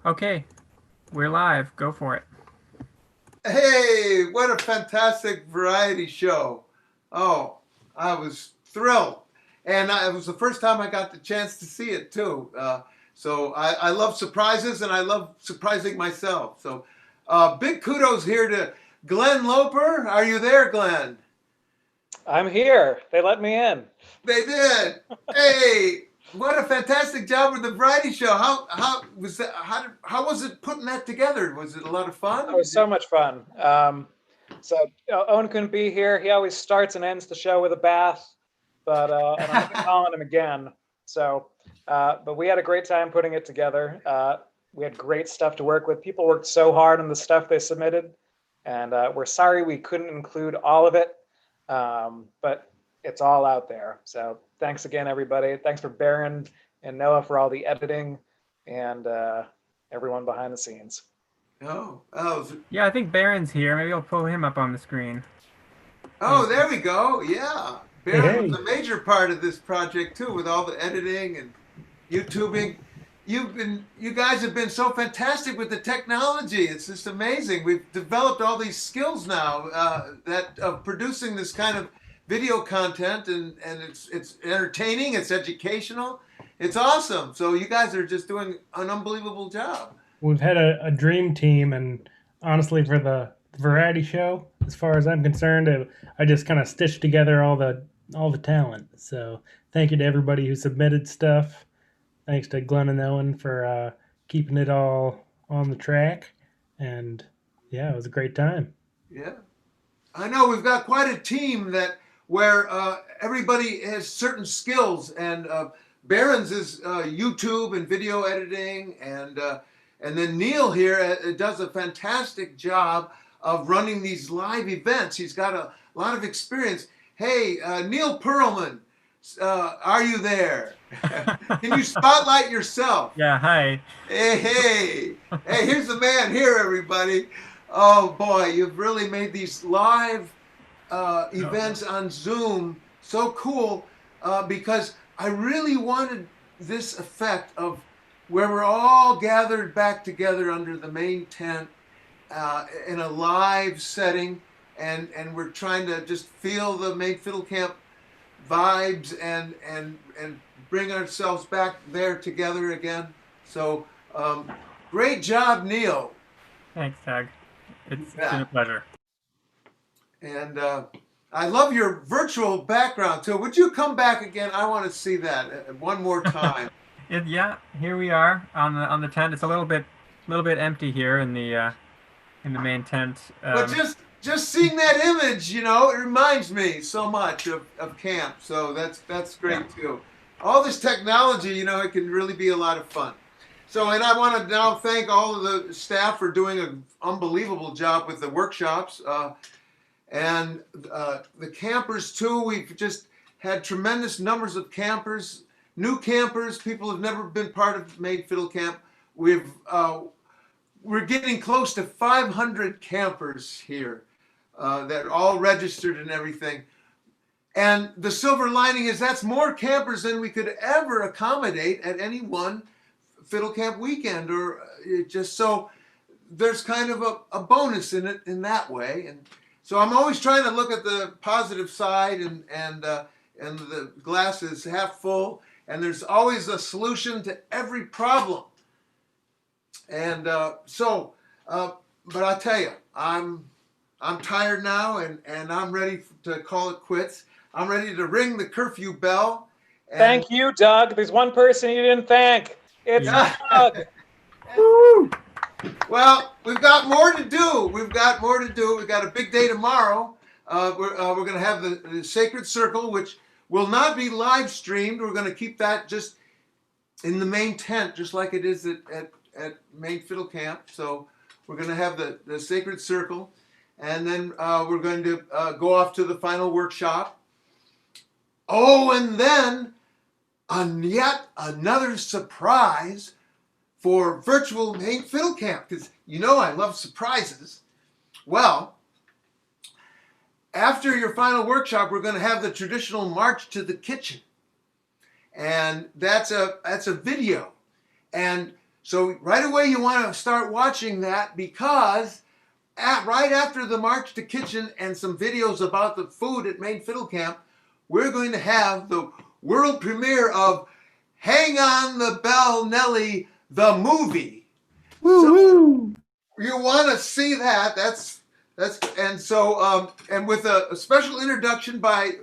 Okay, we're live. Go for it. Hey, what a fantastic variety show. Oh, I was thrilled. It was the first time I got the chance to see it, too. So I love surprises and I love surprising myself. So big kudos here to Glenn Loper. Are you there, Glenn? I'm here. They let me in. They did. Hey, what a fantastic job with the variety show. How was that? How was it putting that together? Was it a lot of It fun? was so much fun. Owen couldn't be here. He always starts and ends the show with a bath, and I'm gonna be calling him again. But we had a great time putting it together. We had great stuff to work with. People worked so hard on the stuff they submitted, and we're sorry we couldn't include all of it, but it's all out there. So thanks again, everybody. Thanks for Baron and Noah for all the editing and everyone behind the scenes. Oh, Yeah, I think Baron's here. Maybe I'll pull him up on the screen. oh, there we go. Yeah. Hey, Baron was hey. a major part of this project too, with all the editing and YouTubing. You guys have been so fantastic with the technology. It's just amazing. We've developed all these skills now that of producing this kind of video content, and it's entertaining, it's educational, it's awesome. So you guys are just doing an unbelievable job. We've had a dream team, and honestly, for the variety show, as far as I'm concerned, I just kind of stitched together all the talent. So thank you to everybody who submitted stuff. Thanks to Glenn and Owen for keeping it all on the track, and yeah, it was a great time. Yeah. I know we've got quite a team that where everybody has certain skills, and Barron's is YouTube and video editing, and then Neil here does a fantastic job of running these live events. He's got a lot of experience. Hey, Neil Pearlman, are you there? Can you spotlight yourself? Yeah, hi. Hey, here's the man here, everybody. Oh boy, you've really made these live events on Zoom so cool because I really wanted this effect of where we're all gathered back together under the main tent in a live setting, and we're trying to just feel the main fiddle camp vibes and bring ourselves back there together again. So great job, Neil. Thanks, Doug. It's been Yeah. a pleasure. And I love your virtual background too. Would you come back again? I want to see that one more time. Yeah, here we are on the tent. It's a little bit empty here in the main tent. But just seeing that image, it reminds me so much of camp. So that's Yeah. great too. All this technology, it can really be a lot of fun. So, and I want to now thank all of the staff for doing an unbelievable job with the workshops. And the campers too. We've just had tremendous numbers of campers, new campers, people who've never been part of Maid Fiddle Camp. We're getting close to 500 campers here that are all registered and everything. And the silver lining is that's more campers than we could ever accommodate at any one fiddle camp weekend, or just so there's kind of a bonus in it in that way. And so I'm always trying to look at the positive side, and the glass is half full, and there's always a solution to every problem. And but I tell you, I'm tired now, and I'm ready to call it quits. I'm ready to ring the curfew bell. And Thank you, Doug. There's one person you didn't thank. It's Yeah. Doug. Woo! Well, we've got more to do. We've got more to do. We've got a big day tomorrow. We're going to have the Sacred Circle, which will not be live streamed. We're going to keep that just in the main tent, just like it is at Main Fiddle Camp. So we're going to have the Sacred Circle, and then we're going to go off to the final workshop. Oh, and then yet another surprise for virtual Main Fiddle Camp, because I love surprises. Well, after your final workshop, we're going to have the traditional march to the kitchen, and that's a video. And So right away you want to start watching that, because right after the March to Kitchen and some videos about the food at Maine Fiddle Camp, we're going to have the world premiere of Hang on the Bell, Nellie, the movie. Woo-hoo! So you want to see that. That's and so and with a special introduction by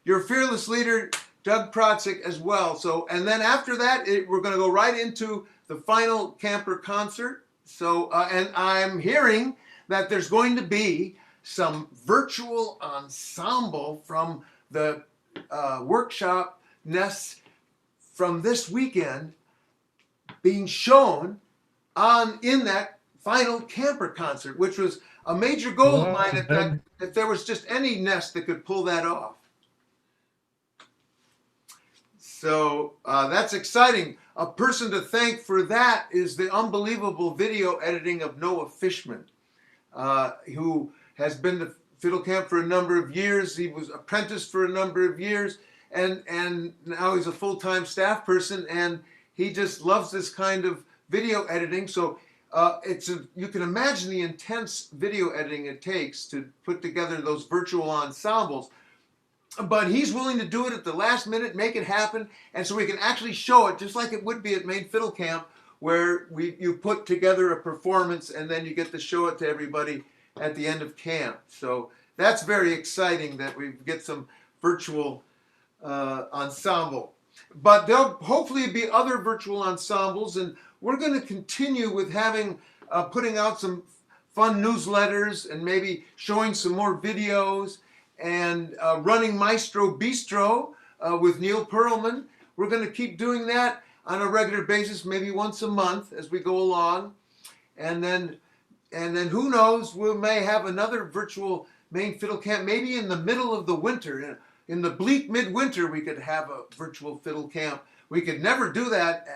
your fearless leader Doug Protzik as well. So and then after that we're going to go right into the final camper concert. So and I'm hearing that there's going to be some virtual ensemble from the workshop nests from this weekend being shown in that final camper concert, which was a major goal of mine. If there was just any nest that could pull that off. So that's exciting. A person to thank for that is the unbelievable video editing of Noah Fishman, who has been to Fiddle Camp for a number of years. He was apprenticed for a number of years, and now he's a full-time staff person, and he just loves this kind of video editing. So you can imagine the intense video editing it takes to put together those virtual ensembles. But he's willing to do it at the last minute, make it happen, and so we can actually show it just like it would be at Maine Fiddle Camp, where you put together a performance and then you get to show it to everybody at the end of camp. So that's very exciting that we get some virtual ensemble. But there'll hopefully be other virtual ensembles, and we're going to continue with putting out some fun newsletters and maybe showing some more videos, and running Maestro Bistro with Neil Pearlman. We're going to keep doing that on a regular basis, maybe once a month as we go along. And then who knows, we may have another virtual Maine Fiddle Camp, maybe in the middle of the winter. In the bleak midwinter, we could have a virtual fiddle camp. We could never do that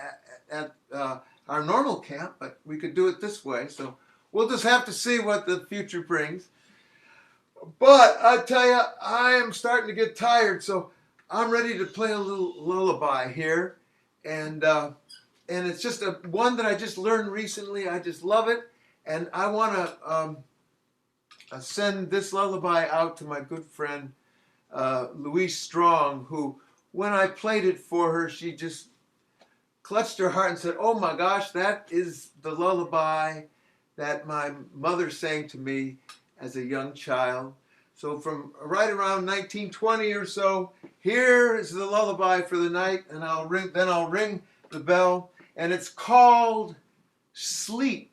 at our normal camp, but we could do it this way. So we'll just have to see what the future brings. But I tell you, I am starting to get tired, so I'm ready to play a little lullaby here. And it's just one that I just learned recently. I just love it. And I want to send this lullaby out to my good friend, Louise Strong, who, when I played it for her, she just clutched her heart and said, "Oh my gosh, that is the lullaby that my mother sang to me as a young child." So from right around 1920 or so, here is the lullaby for the night, and I'll ring the bell, and it's called Sleep.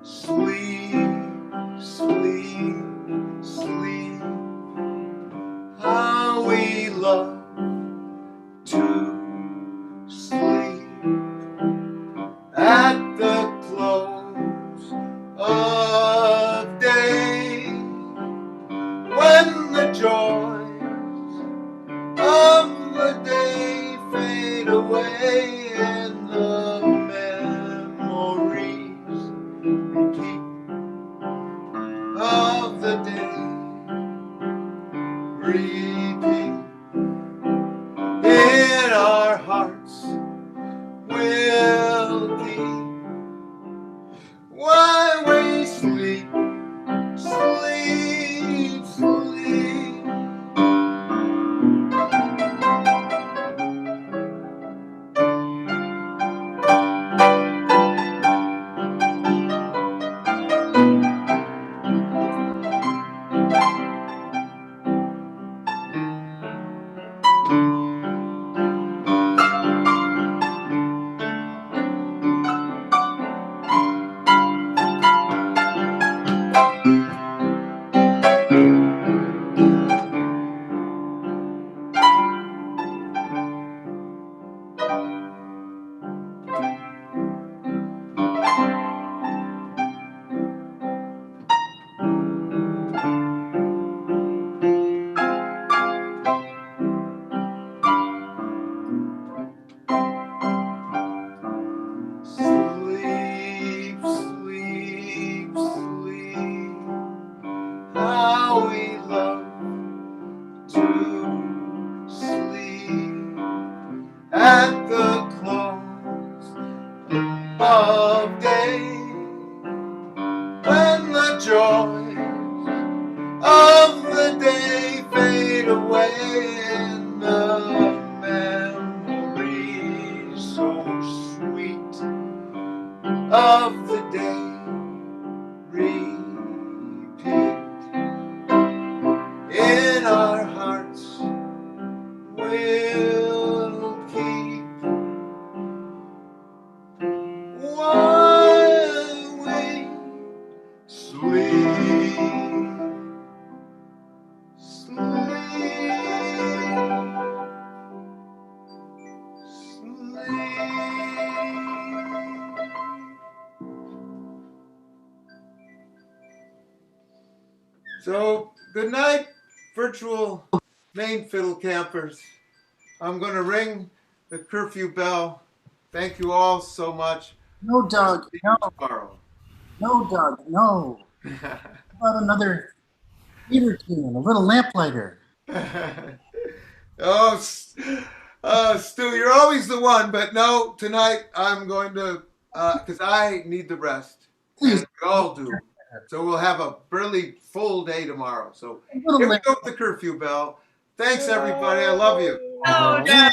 Sleep, sleep, sleep, how we love to sleep at the close of day, when the joys of the day fade away and the memories we keep of the day repeat in our hearts. Will keep while we sleep, sleep, sleep. of day, when the joys of the day fade away and the memories so sweet of the day repeat in our hearts. We'll keep while we sleep, So, good night, virtual main fiddle campers. I'm going to ring the curfew bell. Thank you all so much. No, Doug. See you No, tomorrow. no, Doug. No. How about another theater tune, a little lamplighter? Oh, Stu, you're always the one, but no, tonight I'm going to, because I need the rest. Please. And we all do. So we'll have a really full day tomorrow. So A little here we lamp- go with the curfew bell. Thanks, everybody. I love you. No, No.